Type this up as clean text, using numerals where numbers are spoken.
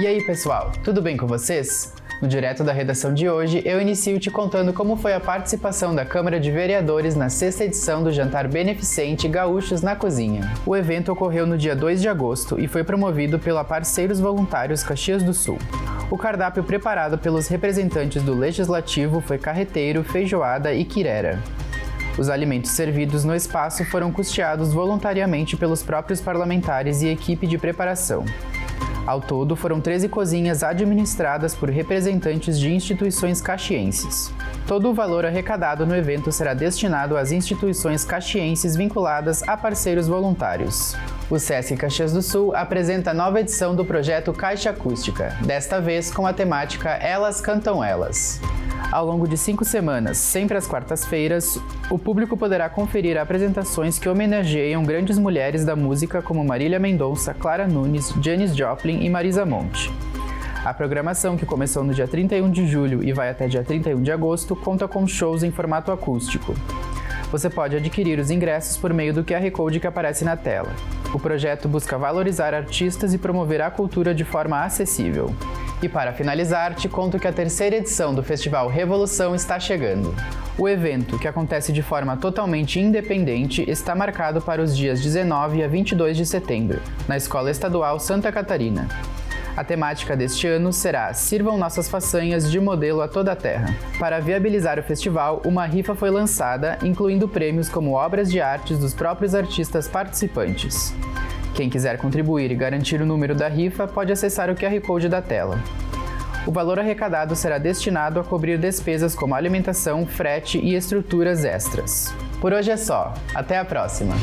E aí, pessoal, tudo bem com vocês? No Direto da Redação de hoje, eu inicio te contando como foi a participação da Câmara de Vereadores na 6ª edição do Jantar Beneficente Gaúchos na Cozinha. O evento ocorreu no dia 2 de agosto e foi promovido pela Parceiros Voluntários Caxias do Sul. O cardápio preparado pelos representantes do Legislativo foi carreteiro, feijoada e quirera. Os alimentos servidos no espaço foram custeados voluntariamente pelos próprios parlamentares e equipe de preparação. Ao todo, foram 13 cozinhas administradas por representantes de instituições caxienses. Todo o valor arrecadado no evento será destinado às instituições caxienses vinculadas a parceiros voluntários. O Sesc Caxias do Sul apresenta a nova edição do projeto Caixa Acústica, desta vez com a temática Elas Cantam Elas. Ao longo de 5 semanas, sempre às quartas-feiras, o público poderá conferir apresentações que homenageiam grandes mulheres da música como Marília Mendonça, Clara Nunes, Janis Joplin e Marisa Monte. A programação, que começou no dia 31 de julho e vai até dia 31 de agosto, conta com shows em formato acústico. Você pode adquirir os ingressos por meio do QR Code que aparece na tela. O projeto busca valorizar artistas e promover a cultura de forma acessível. E para finalizar, te conto que a 3ª edição do Festival Revolução está chegando. O evento, que acontece de forma totalmente independente, está marcado para os dias 19 a 22 de setembro, na Escola Estadual Santa Catarina. A temática deste ano será Sirvam Nossas Façanhas de Modelo a Toda a Terra. Para viabilizar o festival, uma rifa foi lançada, incluindo prêmios como obras de artes dos próprios artistas participantes. Quem quiser contribuir e garantir o número da rifa pode acessar o QR Code da tela. O valor arrecadado será destinado a cobrir despesas como alimentação, frete e estruturas extras. Por hoje é só. Até a próxima!